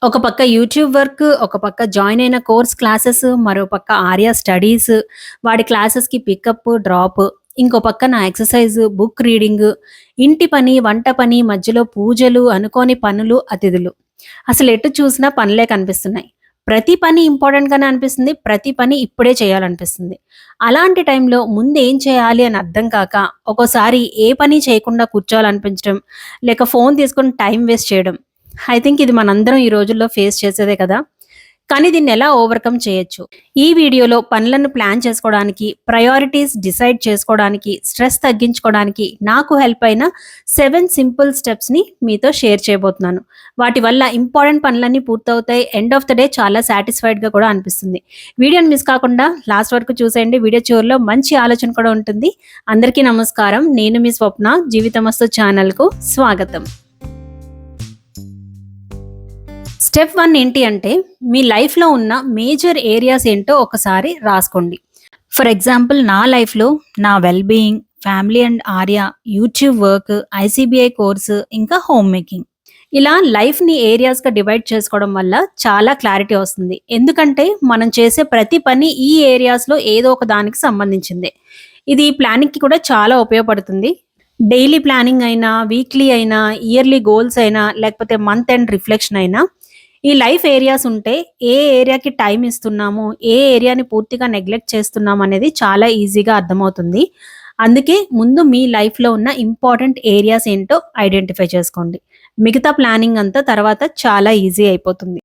ఒక పక్క YouTube work, ఒక పక్క జాయిన్ అయిన కోర్స్ క్లాసెస్, మరో పక్క ఆర్య స్టడీస్, వాడి క్లాసెస్‌కి పికప్, డ్రాప్. ఇంకో పక్క నా ఎక్సర్‌సైజ్, బుక్ రీడింగ్, ఇంటి పని, వంట పని, మధ్యలో పూజలు, అనుకోని పనులు, అతిథులు. అసలెటు చూసినా పనులే కనిపిస్తున్నాయి. ప్రతి పని ఇంపార్టెంట్‌గానే అనిపిస్తుంది. ప్రతి పని ఇప్పుడే చేయాలనిపిస్తుంది. అలాంటి టైంలో ముందేం చేయాలి అని అర్థం కాక, ఒక్కోసారి ఏ పని చేయకుండా కూర్చోవాలనిపించడం, లేక ఫోను తీసుకొని టైం వేస్ట్ చేయడం. ఐ థింక్ ఇది మనందరం ఈ రోజుల్లో ఫేస్ చేసేదే కదా! కానీ దీన్నెలా ఓవర్‌కమ్ చేయొచ్చు? ఈ వీడియోలో పనులను ప్లాన్ చేసుకోవడానికి, ప్రయారిటీస్ డిసైడ్ చేసుకోవడానికి, స్ట్రెస్ తగ్గించుకోవడానికి నాకు హెల్ప్ అయిన 7 సింపుల్ స్టెప్స్‌ని మీతో షేర్ చేయబోతున్నాను. వాటి వల్ల ఇంపార్టెంట్ పనులన్నీ పూర్తవుతాయి. ఎండ్ ఆఫ్ ద డే చాలా సాటిస్ఫైడ్‌గా కూడా అనిపిస్తుంది. వీడియోని మిస్ కాకుండా లాస్ట్ వరకు చూసేయండి. వీడియో చివరిలో మంచి ఆలోచన కూడా ఉంటుంది. అందరికీ నమస్కారం. నేను మీ స్వప్న. జీవితమస్తు ఛానల్‌కు స్వాగతం. స్టెప్ 1 ఏంటి అంటే, మీ లైఫ్‌లో ఉన్న మేజర్ ఏరియాస్ ఏంటో ఒకసారి రాసుకోండి. ఫర్ ఎగ్జాంపుల్ నా లైఫ్‌లో నా well being, family and Arya, YouTube work, ICBI course, ఇంకా హోమ్ మేకింగ్. ఇలా లైఫ్‌ని ఏరియాస్‌గా డివైడ్ చేసుకోవడం వల్ల చాలా క్లారిటీ వస్తుంది. ఎందుకంటే మనం చేసే ప్రతి పని ఈ ఏరియాస్‌లో ఏదో ఒక దానికి సంబంధించిందే. ఇది ప్లానింగ్‌కి కూడా చాలా ఉపయోగపడుతుంది. డైలీ ప్లానింగ్ అయినా, వీక్లీ అయినా, ఇయర్లీ గోల్స్ అయినా, లేకపోతే మంత్ ఎండ్ రిఫ్లెక్షన్ అయినా, ఈ లైఫ్ ఏరియాస్ ఉంటే ఏ ఏరియాకి టైం ఇస్తున్నాము, ఏ ఏరియాని పూర్తిగా నెగ్లెక్ట్ చేస్తున్నాము అనేది చాలా ఈజీగా అర్థమవుతుంది. అందుకే ముందు మీ లైఫ్‌లో ఉన్న ఇంపార్టెంట్ ఏరియాస్ ఏంటో ఐడెంటిఫై చేసుకోండి. మిగతా ప్లానింగ్ అంతా తర్వాత చాలా ఈజీ అయిపోతుంది.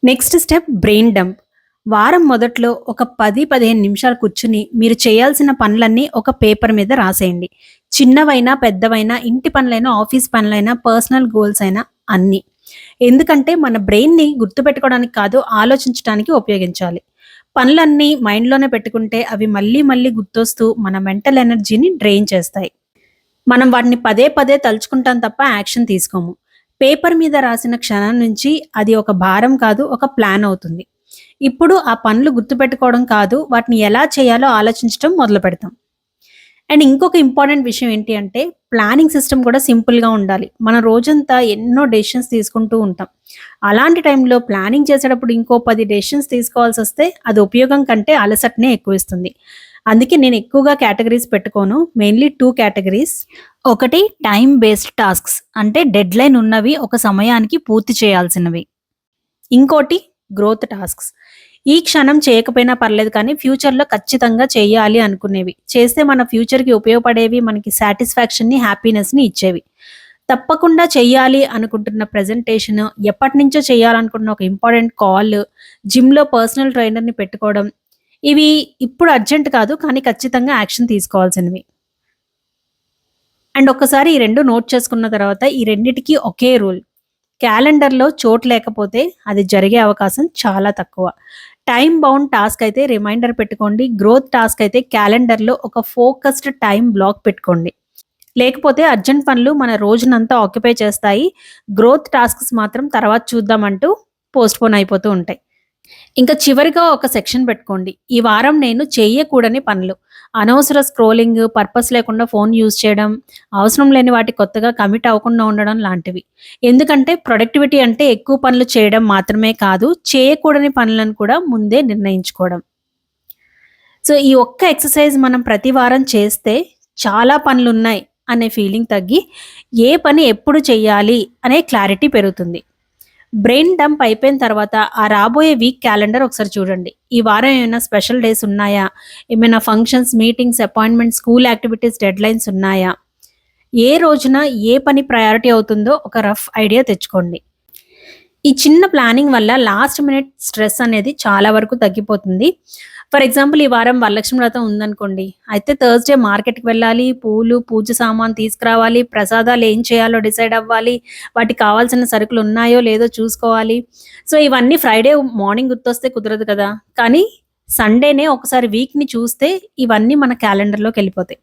Next step brain dump. వారం మొదట్లో ఒక 10, 15 నిమిషాలు కూర్చుని మీరు చేయాల్సిన పనులన్నీ ఒక పేపర్ మీద రాసేయండి. చిన్నవైనా, పెద్దవైనా, ఇంటి పనులైనా, ఆఫీస్ పనులైనా, పర్సనల్ గోల్స్ అయినా అన్నీ. ఎందుకంటే మన బ్రెయిన్‌ని గుర్తుపెట్టుకోవడానికి కాదు, ఆలోచించటానికి ఉపయోగించాలి. పనులన్నీ మైండ్‌లోనే పెట్టుకుంటే అవి మళ్ళీ మళ్ళీ గుర్తొస్తూ మన మెంటల్ ఎనర్జీని డ్రైన్ చేస్తాయి. మనం వాటిని పదే పదే తలుచుకుంటాం తప్ప యాక్షన్ తీసుకోము. పేపర్ మీద రాసిన క్షణం నుంచి అది ఒక భారం కాదు, ఒక ప్లాన్ అవుతుంది. ఇప్పుడు ఆ పనులు గుర్తుపెట్టుకోవడం కాదు, వాటిని ఎలా చేయాలో ఆలోచించడం మొదలుపెడతాం. అండ్ ఇంకొక ఇంపార్టెంట్ విషయం ఏంటి అంటే, ప్లానింగ్ సిస్టమ్ కూడా సింపుల్‌గా ఉండాలి. మన రోజంతా ఎన్నో డెసిషన్స్ తీసుకుంటూ ఉంటాం. అలాంటి టైంలో ప్లానింగ్ చేసేటప్పుడు ఇంకో 10 డెసిషన్స్ తీసుకోవాల్సొస్తే అది ఉపయోగం కంటే అలసటనే ఎక్కువిస్తుంది. అందుకే నేను ఎక్కువగా కేటగరీస్ పెట్టుకోను. Mainly 2 categories. ఒకటి టైమ్ బేస్డ్ టాస్క్స్, అంటే డెడ్‌లైన్ ఉన్నవి, ఒక సమయానికి పూర్తి చేయాల్సినవి. ఇంకోటి గ్రోత్ టాస్క్స్. ఈ క్షణం చేయకపోయినా పర్లేదు కానీ ఫ్యూచర్‌లో ఖచ్చితంగా చేయాలి అనుకునేవి. చేస్తే మన ఫ్యూచర్‌కి ఉపయోగపడేవి, మనకి సాటిస్ఫాక్షన్‌ని, హ్యాపీనెస్‌ని ఇచ్చేవి. తప్పకుండా చెయ్యాలి అనుకుంటున్న ప్రెజెంటేషన్, ఎప్పటినుంచో చేయాలనుకుంటున్న ఒక ఇంపార్టెంట్ కాల్, జిమ్‌లో పర్సనల్ ట్రైనర్‌ని పెట్టుకోవడం. ఇవి ఇప్పుడు అర్జెంట్ కాదు, కానీ ఖచ్చితంగా యాక్షన్ తీసుకోవాల్సినవి. అండ్ ఒక్కసారి ఈ 2 నోట్ చేసుకున్న తర్వాత ఈ రెండిటికి ఒకే రూల్. క్యాలెండర్‌లో చోటు లేకపోతే అది జరిగే అవకాశం చాలా తక్కువ. టైమ్ బౌండ్ టాస్క్ అయితే రిమైండర్ పెట్టుకోండి. గ్రోత్ టాస్క్ అయితే క్యాలెండర్‌లో ఒక ఫోకస్డ్ టైమ్ బ్లాక్ పెట్టుకోండి. లేకపోతే అర్జెంట్ పనులు మన రోజునంతా ఆక్యుపై చేస్తాయి. గ్రోత్ టాస్క్స్ మాత్రం తర్వాత చూద్దామంటూ పోస్ట్‌పోన్ అయిపోతూ ఉంటాయి. ఇంకా చివరిగా ఒక సెక్షన్ పెట్టుకోండి. ఈ వారం నేను చెయ్యకూడని పనులు. అనవసర స్క్రోలింగ్, పర్పస్ లేకుండా ఫోన్ యూజ్ చేయడం, అవసరం లేని వాటికి కొత్తగా కమిట్ అవ్వకుండా ఉండడం లాంటివి. ఎందుకంటే ప్రొడక్టివిటీ అంటే ఎక్కువ పనులు చేయడం మాత్రమే కాదు, చేయకూడని పనులను కూడా ముందే నిర్ణయించుకోవడం. సో, ఈ ఒక్క ఎక్సర్‌సైజ్ మనం ప్రతి వారం చేస్తే చాలా పనులున్నాయి అనే ఫీలింగ్ తగ్గి, ఏ పని ఎప్పుడు చెయ్యాలి అనే క్లారిటీ పెరుగుతుంది. బ్రెయిన్ డంప్ అయిపోయిన తర్వాత ఆ రాబోయే వీక్ క్యాలెండర్ ఒకసారి చూడండి. ఈ వారం ఏమైనా స్పెషల్ డేస్ ఉన్నాయా? ఏమైనా functions, meetings, appointments, school activities deadlines ఉన్నాయా? ఏ రోజున ఏ పని ప్రయారిటీ అవుతుందో ఒక రఫ్ ఐడియా తెచ్చుకోండి. ఈ చిన్న ప్లానింగ్ వల్ల లాస్ట్ మినిట్ స్ట్రెస్ అనేది చాలా వరకు తగ్గిపోతుంది. ఫర్ ఎగ్జాంపుల్ ఈ వారం వరలక్ష్మి వ్రతం ఉందనుకోండి. అయితే థర్స్‌డే మార్కెట్‌కి వెళ్ళాలి, పూలు, పూజ సామాను తీసుకురావాలి, ప్రసాదాలు ఏం చేయాలో డిసైడ్ అవ్వాలి, వాటికి కావాల్సిన సరుకులు ఉన్నాయో లేదో చూసుకోవాలి. సో, ఇవన్నీ ఫ్రైడే మార్నింగ్ గుర్తొస్తే కుదరదు కదా! కానీ సండేనే ఒకసారి వీక్‌ని చూస్తే ఇవన్నీ మన క్యాలెండర్‌లోకెళ్ళిపోతాయి.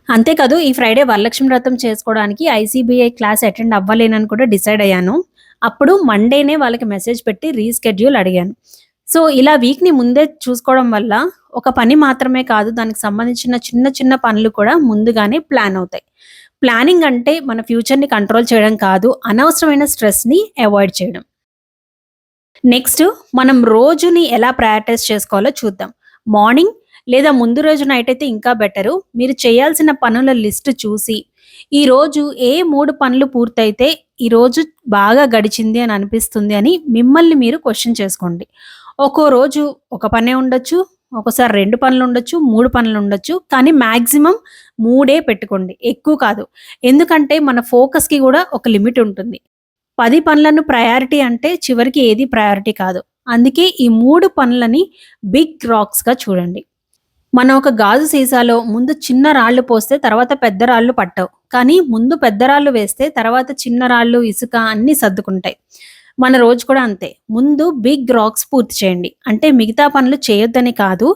అంతేకాదు ఈ ఫ్రైడే వరలక్ష్మి వ్రతం చేసుకోవడానికి ఐసీబీఐ క్లాస్ అటెండ్ అవ్వలేనని కూడా డిసైడ్ అయ్యాను. అప్పుడు మండేనే వాళ్ళకి మెసేజ్ పెట్టి రీషెడ్యూల్ అడిగాను. సో, ఇలా వీక్‌ని ముందే చూసుకోవడం వల్ల ఒక పని మాత్రమే కాదు, దానికి సంబంధించిన చిన్న చిన్న పనులు కూడా ముందుగానే ప్లాన్ అవుతాయి. ప్లానింగ్ అంటే మన ఫ్యూచర్‌ని కంట్రోల్ చేయడం కాదు, అనవసరమైన స్ట్రెస్‌ని అవాయిడ్ చేయడం. నెక్స్ట్ మనం రోజుని ఎలా ప్రయారిటైజ్ చేసుకోవాలో చూద్దాం. మార్నింగ్ లేదా ముందు రోజు నైట్ అయితే ఇంకా బెటరు. మీరు చేయాల్సిన పనుల లిస్ట్ చూసి, ఈరోజు ఏ 3 పనులు పూర్తయితే ఈరోజు బాగా గడిచింది అని అనిపిస్తుంది అని మిమ్మల్ని మీరు క్వెషన్ చేసుకోండి. ఒక్కో రోజు ఒక పనే ఉండొచ్చు. ఒక్కోసారి 2 పనులుండొచ్చు, 3 పనులుండొచ్చు. కానీ మాక్సిమం 3 పెట్టుకోండి. ఎక్కువ కాదు. ఎందుకంటే మన ఫోకస్‌కి గూడా ఒక లిమిట్ ఉంటుంది. 10 పనులను ప్రయారిటీ అంటే చివరికి ఏది ప్రయారిటీ కాదు. అందుకే ఈ 3 పనులని బిగ్ రాక్స్‌గా చూడండి. మనం ఒక గాజు సీసాలో ముందు చిన్న రాళ్ళు పోస్తే తర్వాత పెద్ద రాళ్ళు పట్టవు. కానీ ముందు పెద్ద రాళ్ళు వేస్తే తర్వాత చిన్న రాళ్ళు, ఇసుక అన్నీ సర్దుకుంటాయి. మన రోజు కూడా అంతే. ముందు బిగ్ రాక్స్ పూర్తి చేయండి. అంటే మిగతా పనులు చేయొద్దని కాదు.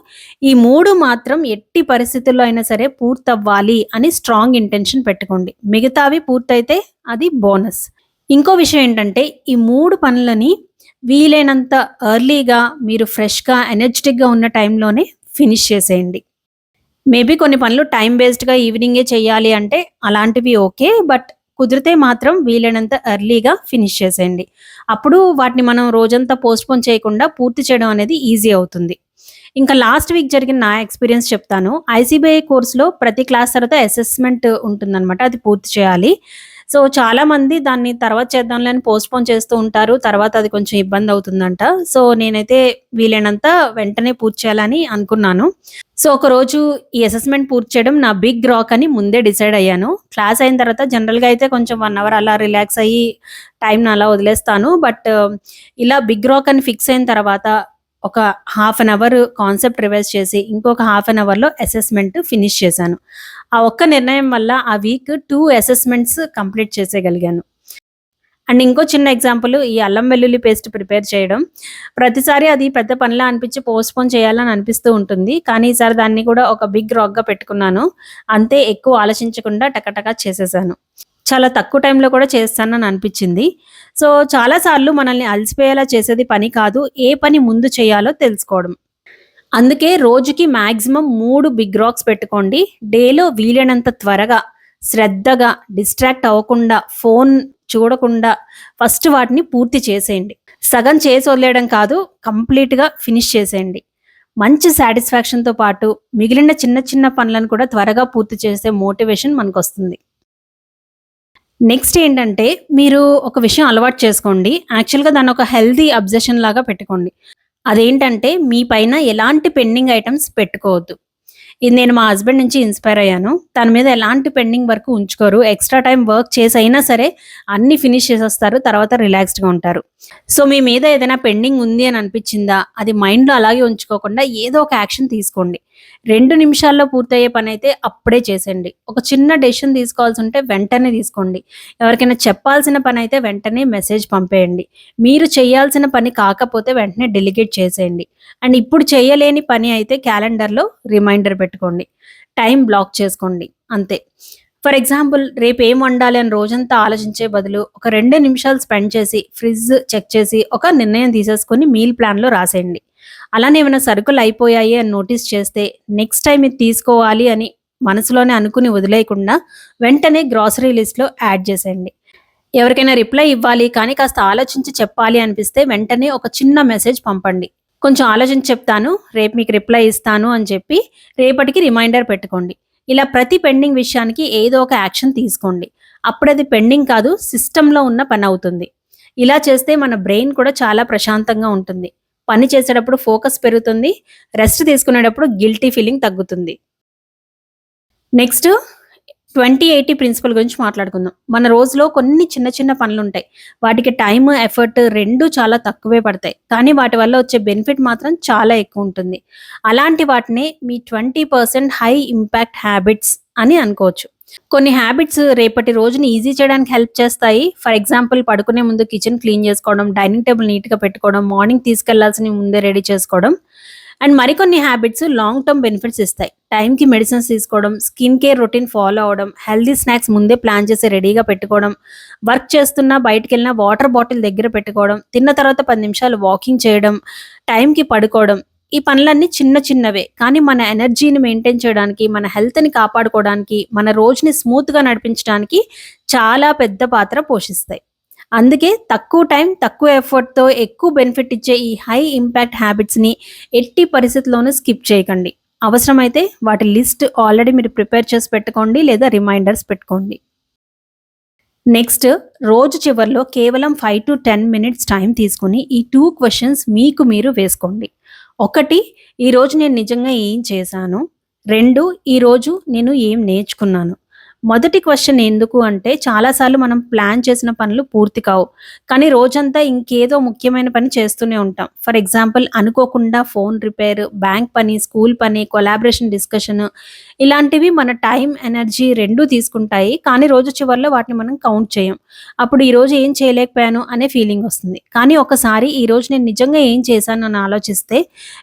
ఈ 3 మాత్రం ఎట్టి పరిస్థితుల్లో అయినా సరే పూర్తవ్వాలి అని స్ట్రాంగ్ ఇంటెన్షన్ పెట్టుకోండి. మిగతావి పూర్తయితే అది బోనస్. ఇంకో విషయం ఏంటంటే, ఈ 3 పనులని వీలైనంత ఎర్లీగా మీరు ఫ్రెష్‌గా, ఎనర్జిటిక్‌గా ఉన్న టైంలోనే ఫినిష్ చేసేయండి. మేబీ కొన్ని పనులు టైమ్ బేస్డ్‌గా ఈవినింగే చేయాలి అంటే అలాంటివి ఓకే. బట్ కుదిరితే మాత్రం వీలైనంత ఎర్లీగా ఫినిష్ చేసేయండి. అప్పుడు వాటిని మనం రోజంతా పోస్ట్‌పోన్ చేయకుండా పూర్తి చేయడం అనేది ఈజీ అవుతుంది. ఇంకా లాస్ట్ వీక్ జరిగిన నా ఎక్స్‌పీరియన్స్ చెప్తాను. ఐసీబీఐ కోర్స్‌లో ప్రతి క్లాస్ తర్వాత అసెస్మెంట్ ఉంటుందనమాట. అది పూర్తి చేయాలి. సో, చాలామంది దాన్ని తర్వాత చేద్దాంలే అని పోస్ట్‌పోన్ చేస్తూ ఉంటారు. తర్వాత అది కొంచెం ఇబ్బందవుతుందంట. సో, నేనైతే వీలైనంత వెంటనే పూర్తి చేయాలని అనుకున్నాను. సో, ఒకరోజు ఈ అసెస్మెంట్ పూర్తి చేయడం నా బిగ్ రాక్ అని ముందే డిసైడ్ అయ్యాను. క్లాస్ అయిన తర్వాత జనరల్‌గా అయితే కొంచెం 1 అవర్ అలా రిలాక్స్ అయ్యి టైమ్‌ని అలా వదిలేస్తాను. బట్ ఇలా బిగ్ రాక్ అని ఫిక్స్ అయిన తర్వాత ఒక half an our concept revise చేసి, ఇంకొక హాఫ్ అన్ అవర్‌లో అసెస్మెంట్ ఫినిష్ చేశాను. ఆ ఒక్క నిర్ణయం వల్ల ఆ వీక్ 2 అసెస్మెంట్స్ కంప్లీట్ చేసేయగలిగాను. అండ్ ఇంకో చిన్న ఎగ్జాంపుల్ ఈ అల్లం వెల్లుల్లి పేస్ట్ ప్రిపేర్ చేయడం. ప్రతిసారి అది పెద్ద పనిలా అనిపించి పోస్ట్‌పోన్ చేయాలని అనిపిస్తూ ఉంటుంది. కానీ ఈసారి దాన్ని కూడా ఒక బిగ్ రాక్‌గా పెట్టుకున్నాను. అంతే ఎక్కువ ఆలోచించకుండా టకటక చేసేసాను. చాలా తక్కువ టైంలో కూడా చేస్తానని అనిపిచ్చింది. సో, చాలా సార్లు మనల్ని అలసిపోయేలా చేసేది పని కాదు. ఏ పని ముందు చేయాలో తెలుసుకోవడం. అందుకే రోజుకి మాక్సిమం 3 బిగ్ రాక్స్ పెట్టుకోండి. డేలో వీలైనంత త్వరగా, శ్రద్ధగా, డిస్ట్రాక్ట్ అవ్వకుండా, ఫోన్ చూడకుండా ఫస్ట్ వాటిని పూర్తి చేసేయండి. సగం చేసి వదిలేయడం కాదు, కంప్లీట్‌గా ఫినిష్ చేసేయండి. మంచి సాటిస్ఫాక్షన్‌తో పాటు మిగిలిన చిన్న చిన్న పనులను కూడా త్వరగా పూర్తి చేసే మోటివేషన్ మనకొస్తుంది. నెక్స్ట్ ఏంటంటే, మీరు ఒక విషయం అలవాటు చేసుకోండి. యాక్చువల్‌గా దాన్నొక హెల్తీ అబ్సెషన్ లాగా పెట్టుకోండి. అదేంటంటే, మీ పైన ఎలాంటి పెండింగ్ ఐటెమ్స్ పెట్టుకోవద్దు. ఇది నేను మా హస్బెండ్ నుంచి ఇన్‌స్పైర్ అయ్యాను. తన మీద ఎలాంటి పెండింగ్ వర్క్ ఉంచుకోరు. ఎక్స్‌ట్రా టైమ్ వర్క్ చేసైనా సరే అన్నీ ఫినిష్ చేసేస్తారు. తర్వాత రిలాక్స్డ్‌గా ఉంటారు. సో, మీ మీద ఏదైనా పెండింగ్ ఉంది అని అనిపిచ్చిందా, అది మైండ్‌లో అలాగే ఉంచుకోకుండా ఏదో ఒక యాక్షన్ తీసుకోండి. 2 నిమిషాల్లో పూర్తయ్యే పనైతే అప్పుడే చేసేయండి. ఒక చిన్న డెసిషన్ తీసుకోవాల్సుంటే వెంటనే తీసుకోండి. ఎవరికైనా చెప్పాల్సిన పనైతే వెంటనే మెసేజ్ పంపేయండి. మీరు చేయాల్సిన పని కాకపోతే వెంటనే డెలిగేట్ చేసేయండి. అండ్ ఇప్పుడు చేయలేని పని అయితే క్యాలెండర్‌లో రిమైండర్ పెట్టుకోండి. టైం బ్లాక్ చేసుకోండి. అంతే. ఫర్ ఎగ్జాంపుల్ రేపు ఏం వండాలి అని రోజంతా ఆలోచించే బదులు ఒక 2 నిమిషాలు స్పెండ్ చేసి ఫ్రిడ్జ్ చెక్ చేసి ఒక నిర్ణయం తీసేసుకొని మీల్ ప్లాన్‌లో రాసేయండి. అలానే ఏమైనా సరుకులు అయిపోయాయి అని నోటీస్ చేస్తే నెక్స్ట్ టైమ్ ఇది తీసుకోవాలి అని మనసులోనే అనుకుని వదిలేయకుండా వెంటనే గ్రోసరీ లిస్ట్‌లో యాడ్ చేసేయండి. ఎవరికైనా రిప్లై ఇవ్వాలి కానీ కాస్త ఆలోచించి చెప్పాలి అనిపిస్తే వెంటనే ఒక చిన్న మెసేజ్ పంపండి. కొంచెం ఆలోచించి చెప్తాను, రేపు మీకు రిప్లై ఇస్తాను అని చెప్పి రేపటికి రిమైండర్ పెట్టుకోండి. ఇలా ప్రతి పెండింగ్ విషయానికి ఏదో ఒక యాక్షన్ తీసుకోండి. అప్పుడది పెండింగ్ కాదు, సిస్టమ్‌లో ఉన్న పనవుతుంది. ఇలా చేస్తే మన బ్రెయిన్ కూడా చాలా ప్రశాంతంగా ఉంటుంది. పని చేసేటప్పుడు ఫోకస్ పెరుగుతుంది. రెస్ట్ తీసుకునేటప్పుడు గిల్టీ ఫీలింగ్ తగ్గుతుంది. నెక్స్ట్ 20, 80 ప్రిన్సిపల్ గురించి మాట్లాడుకుందాం. మన రోజులో కొన్ని చిన్న చిన్న పనులుంటాయి. వాటికి టైమ్, ఎఫర్ట్ 2 చాలా తక్కువే పడతాయి. కానీ వాటి వల్ల వచ్చే బెనిఫిట్ మాత్రం చాలా ఎక్కువుంటుంది. అలాంటి వాటినే మీ 20% హై ఇంపాక్ట్ హ్యాబిట్స్ అని అనుకోవచ్చు. కొన్ని హ్యాబిట్స్ రేపటి రోజుని ఈజీ చేయడానికి హెల్ప్ చేస్తాయి. ఫర్ ఎగ్జాంపుల్ పడుకునే ముందు కిచెన్ క్లీన్ చేసుకోవడం, డైనింగ్ టేబుల్ నీట్‌గా పెట్టుకోవడం, మార్నింగ్ తీసుకెళ్లాల్సినవి ముందే రెడీ చేసుకోవడం. అండ్ మరికొన్ని హ్యాబిట్స్ లాంగ్ టర్మ్ బెనిఫిట్స్ ఇస్తాయి. టైంకి మెడిసిన్స్ తీసుకోవడం, స్కిన్ కేర్ రొటీన్ ఫాలో అవ్వడం, హెల్తీ స్నాక్స్ ముందే ప్లాన్ చేసి రెడీగా పెట్టుకోవడం, వర్క్ చేస్తున్నా బయటికెళ్ళినా వాటర్ బాటిల్ దగ్గర పెట్టుకోవడం, తిన్న తర్వాత 10 నిమిషాలు వాకింగ్ చేయడం, టైంకి పడుకోవడం. ఈ పనులన్నీ చిన్న చిన్నవే. కానీ మన ఎనర్జీని మెయింటైన్ చేయడానికి, మన హెల్త్‌ని కాపాడుకోవడానికి, మన రోజుని స్మూత్‌గా నడిపించడానికి చాలా పెద్ద పాత్ర పోషిస్తాయి. అందుకే తక్కువ టైం, తక్కువ ఎఫర్ట్‌తో ఎక్కువ బెనిఫిట్ ఇచ్చే ఈ హై ఇంపాక్ట్ హ్యాబిట్స్‌ని ఎట్టి పరిస్థితిలోనూ స్కిప్ చేయకండి. అవసరమైతే వాటి లిస్ట్ ఆల్రెడీ మీరు ప్రిపేర్ చేసి పెట్టుకోండి లేదా రిమైండర్స్ పెట్టుకోండి. నెక్స్ట్, రోజు చివర్లో కేవలం 5-10 మినిట్స్ టైం తీసుకొని ఈ 2 క్వెషన్స్ మీకు మీరు వేసుకోండి. 1, ఈరోజు నేను నిజంగా ఏం చేశాను? 2, ఈరోజు నేను ఏం నేర్చుకున్నాను? మొదటి క్వెషన్ ఎందుకు అంటే చాలా సార్లు మనం ప్లాన్ చేసిన పనులు పూర్తి కావు. కానీ రోజంతా ఇంకేదో ముఖ్యమైన పని చేస్తూనే ఉంటాం. ఫర్ ఎగ్జాంపుల్ అనుకోకుండా ఫోన్ రిపేర్, బ్యాంక్ పని, స్కూల్ పని, కొలాబరేషన్ డిస్కషన్ ఇలాంటివి మన టైం, ఎనర్జీ 2 తీసుకుంటాయి. కానీ రోజు చివరిలో వాటిని మనం కౌంట్ చేయం. అప్పుడు ఈరోజు ఏం చేయలేకపోయాను అనే ఫీలింగ్ వస్తుంది. కానీ ఒకసారి ఈరోజు నేను నిజంగా ఏం చేశాను అని ఆలోచిస్తే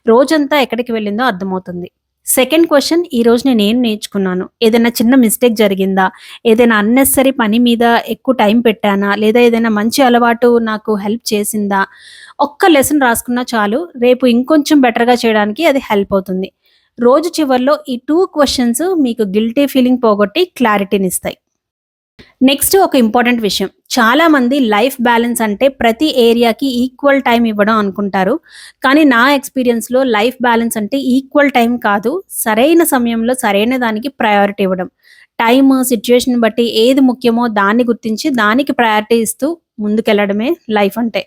రోజంతా ఎక్కడికి వెళ్ళిందో అర్థమవుతుంది. సెకండ్ క్వెషన్, ఈరోజు నేనేం నేర్చుకున్నాను? ఏదైనా చిన్న మిస్టేక్ జరిగిందా? ఏదైనా అన్నెసెసరీ పని మీద ఎక్కువ టైం పెట్టానా? లేదా ఏదైనా మంచి అలవాటు నాకు హెల్ప్ చేసిందా? ఒక్క లెసన్ రాసుకున్నా చాలు. రేపు ఇంకొంచెం బెటర్‌గా చేయడానికి అది హెల్ప్ అవుతుంది. రోజు చివర్లో ఈ 2 క్వెషన్స్ మీకు గిల్టీ ఫీలింగ్ పోగొట్టి క్లారిటీనిస్తాయి. నెక్స్ట్ ఒక ఇంపార్టెంట్ విషయం. చాలామంది లైఫ్ బ్యాలెన్స్ అంటే ప్రతి ఏరియాకి ఈక్వల్ టైం ఇవ్వడం అనుకుంటారు. కానీ నా ఎక్స్‌పీరియన్స్‌లో లైఫ్ బ్యాలెన్స్ అంటే ఈక్వల్ టైం కాదు. సరైన సమయంలో సరైన దానికి ప్రయారిటీ ఇవ్వడం. టైమ్, సిట్యుయేషన్ బట్టి ఏది ముఖ్యమో దాన్ని గుర్తించి దానికి ప్రయారిటీ ఇస్తూ ముందుకెళ్ళడమే లైఫ్ అంటే.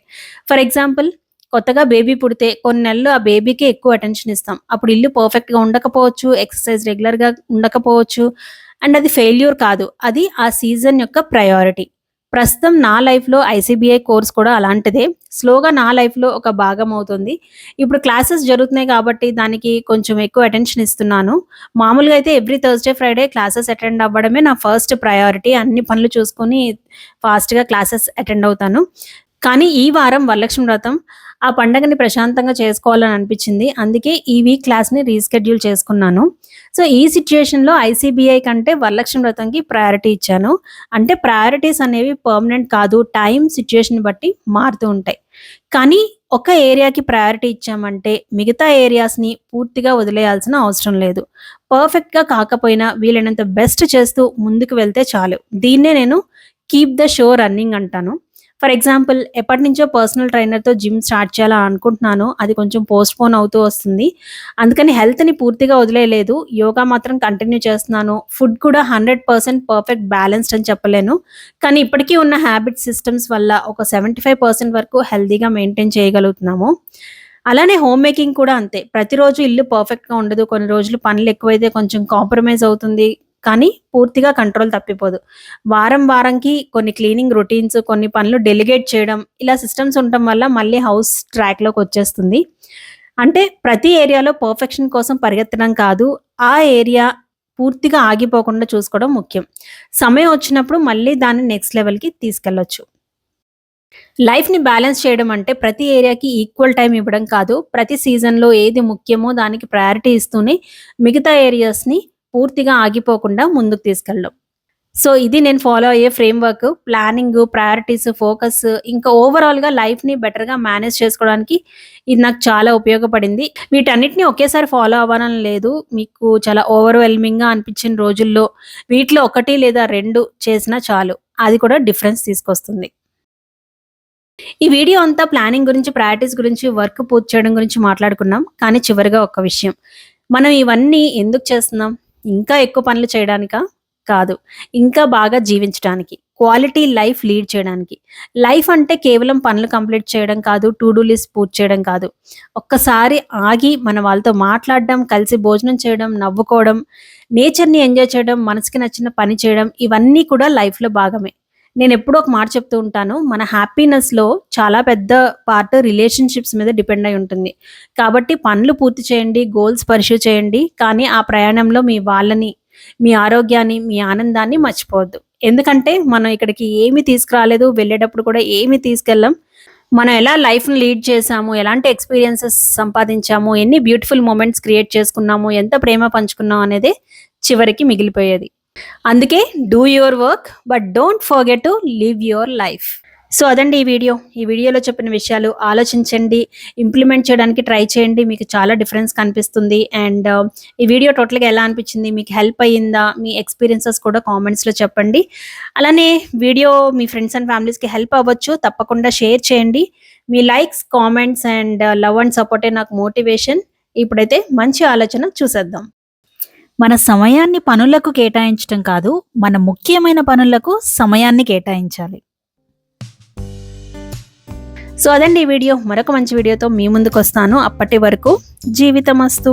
ఫర్ ఎగ్జాంపుల్, కొత్తగా బేబీ పుడితే కొన్ని నెలలు ఆ బేబీకే ఎక్కువ అటెన్షన్ ఇస్తాం. అప్పుడు ఇల్లు పర్ఫెక్ట్‌గా ఉండకపోవచ్చు, ఎక్సర్‌సైజ్ రెగ్యులర్‌గా ఉండకపోవచ్చు. అండ్ అది ఫెయిల్యూర్ కాదు. అది ఆ సీజన్ యొక్క ప్రయారిటీ. ప్రస్తుతం నా లైఫ్‌లో ఐసీబీఐ కోర్స్ కూడా అలాంటిదే. స్లోగా నా లైఫ్‌లో ఒక భాగం అవుతుంది. ఇప్పుడు క్లాసెస్ జరుగుతున్నాయి కాబట్టి దానికి కొంచెం ఎక్కువ అటెన్షన్ ఇస్తున్నాను. మామూలుగా అయితే every Thursday, Friday classes attend అవ్వడమే నా ఫస్ట్ ప్రయారిటీ. అన్ని పనులు చూసుకొని ఫాస్ట్‌గా క్లాసెస్ అటెండ్ అవుతాను. కానీ ఈ వారం వరలక్ష్మి వ్రతం. ఆ పండగని ప్రశాంతంగా చేసుకోవాలని అనిపించింది. అందుకే ఈ వీక్ క్లాస్‌ని రీషెడ్యూల్ చేసుకున్నాను. సో, ఈ సిట్యుయేషన్‌లో ఐసీబీఐ కంటే వరలక్ష్మి వ్రతంకి ప్రయారిటీ ఇచ్చాను. అంటే ప్రయారిటీస్ అనేవి పర్మనెంట్ కాదు. టైం, సిట్యుయేషన్ బట్టి మారుతూ ఉంటాయి. కానీ ఒక ఏరియాకి ప్రయారిటీ ఇచ్చామంటే మిగతా ఏరియాస్‌ని పూర్తిగా వదిలేయాల్సిన అవసరం లేదు. పర్ఫెక్ట్‌గా కాకపోయినా వీలైనంత బెస్ట్ చేస్తూ ముందుకు వెళ్తే చాలు. దీన్నే నేను కీప్ ద షో రన్నింగ్ అంటాను. ఫర్ ఎగ్జాంపుల్, ఎప్పటినుంచో పర్సనల్ ట్రైనర్‌తో జిమ్ స్టార్ట్ చేయాలని అనుకుంటున్నాను. అది కొంచెం పోస్ట్‌పోన్ అవుతూ వస్తుంది. అందుకని హెల్త్‌ని పూర్తిగా వదిలేయలేదు. యోగా మాత్రం కంటిన్యూ చేస్తున్నాను. ఫుడ్ కూడా 100% పర్ఫెక్ట్ బ్యాలెన్స్డ్ అని చెప్పలేను. కానీ ఇప్పటికీ ఉన్న హ్యాబిట్ సిస్టమ్స్ వల్ల ఒక 75% వరకు హెల్తీగా మెయింటైన్ చేయగలుగుతున్నాము. అలానే హోమ్ మేకింగ్ కూడా అంతే. ప్రతిరోజు ఇల్లు పర్ఫెక్ట్‌గా ఉండదు. కొన్ని రోజులు పనులు ఎక్కువైతే కొంచెం కాంప్రమైజ్ అవుతుంది. కానీ పూర్తిగా కంట్రోల్ తప్పిపోదు. వారం వారంకి కొన్ని క్లీనింగ్ రొటీన్స్, కొన్ని పనులు డెలిగేట్ చేయడం, ఇలా సిస్టమ్స్ ఉండటం వల్ల మళ్ళీ హౌస్ ట్రాక్‌లోకొచ్చేస్తుంది. అంటే ప్రతి ఏరియాలో పర్ఫెక్షన్ కోసం పరిగెత్తడం కాదు. ఆ ఏరియా పూర్తిగా ఆగిపోకుండా చూసుకోవడం ముఖ్యం. సమయం వచ్చినప్పుడు మళ్ళీ దాన్ని నెక్స్ట్ లెవెల్‌కి తీసుకెళ్లొచ్చు. లైఫ్‌ని బ్యాలెన్స్ చేయడం అంటే ప్రతి ఏరియాకి ఈక్వల్ టైమ్ ఇవ్వడం కాదు. ప్రతి సీజన్‌లో ఏది ముఖ్యమో దానికి ప్రయారిటీ ఇస్తూనే మిగతా ఏరియాస్‌ని పూర్తిగా ఆగిపోకుండా ముందుకు తీసుకెళ్ళడం. సో, ఇది నేను ఫాలో అయ్యే ఫ్రేమ్‌వర్క్. ప్లానింగు, ప్రయారిటీస్, ఫోకస్ ఇంకా ఓవరాల్‌గా లైఫ్‌ని బెటర్‌గా మేనేజ్ చేసుకోవడానికి ఇది నాకు చాలా ఉపయోగపడింది. వీటన్నిటిని ఒకేసారి ఫాలో అవ్వాలని లేదు. మీకు చాలా ఓవర్‌వెల్మింగ్‌గా అనిపించిన రోజుల్లో వీటిలో 1 లేదా 2 చేసినా చాలు. అది కూడా డిఫరెన్స్ తీసుకొస్తుంది. ఈ వీడియో అంతా ప్లానింగ్ గురించి, ప్రాక్టీస్ గురించి, వర్క్ పూర్తి చేయడం గురించి మాట్లాడుకున్నాం. కానీ చివరగా ఒక్క విషయం. మనం ఇవన్నీ ఎందుకు చేస్తున్నాం? ఇంకా ఎక్కువ పనులు చేయడానికా? కాదు. ఇంకా బాగా జీవించడానికి. క్వాలిటీ లైఫ్ లీడ్ చేయడానికి. లైఫ్ అంటే కేవలం పనులు కంప్లీట్ చేయడం కాదు. టు డూ లిస్ట్ పూర్తి చేయడం కాదు. ఒక్కసారి ఆగి మన వాళ్ళతో మాట్లాడడం, కలిసి భోజనం చేయడం, నవ్వుకోవడం, నేచర్‌ని ఎంజాయ్ చేయడం, మనసుకి నచ్చిన పని చేయడం ఇవన్నీ కూడా లైఫ్‌లో భాగమే. నేనెప్పుడూ ఒక మాట చెప్తూ ఉంటాను. మన హ్యాపీనెస్‌లో చాలా పెద్ద పార్ట్ రిలేషన్‌షిప్స్ మీద డిపెండ్ అయి ఉంటుంది. కాబట్టి పనులు పూర్తి చేయండి, గోల్స్ పర్స్యూ చేయండి. కానీ ఆ ప్రయాణంలో మీ వాళ్ళని, మీ ఆరోగ్యాన్ని, మీ ఆనందాన్ని మర్చిపోవద్దు. ఎందుకంటే మనం ఇక్కడికి ఏమి తీసుకురాలేదు, వెళ్ళేటప్పుడు కూడా ఏమి తీసుకెళ్ళం. మనం ఎలా లైఫ్‌ని లీడ్ చేసాము, ఎలాంటి ఎక్స్‌పీరియన్సెస్ సంపాదించాము, ఎన్ని బ్యూటిఫుల్ మొమెంట్స్ క్రియేట్ చేసుకున్నాము, ఎంత ప్రేమ పంచుకున్నాం అనేదే చివరికి మిగిలిపోయేది. అందుకే do your work but don't forget to live your life. So అదండి ఈ వీడియోలో చెప్పిన విషయాలు ఆలోచించండి, ఇంప్లిమెంట్ చేయడానికి ట్రై చేయండి. మీకు చాలా డిఫరెన్స్ కనిపిస్తుంది. అండ్ ఈ వీడియో టోటల్గా ఎలా అనిపించింది, మీకు హెల్ప్ అయ్యిందా, మీ ఎక్స్పీరియన్సెస్ కూడా కామెంట్స్లో చెప్పండి. అలానే వీడియో మీ ఫ్రెండ్స్ అండ్ ఫ్యామిలీస్కి హెల్ప్ అవ్వచ్చు, తప్పకుండా షేర్ చేయండి. మీ likes, comments and love and సపోర్టే నాకు మోటివేషన్. ఇప్పుడైతే మంచి ఆలోచన చూసేద్దాం. మన సమయాన్ని పనులకు కేటాయించటం కాదు, మన ముఖ్యమైన పనులకు సమయాన్ని కేటాయించాలి. సో అదండి ఈ వీడియో. మరొక మంచి వీడియోతో మీ ముందుకు వస్తాను. అప్పటి వరకు జీవితమస్తు.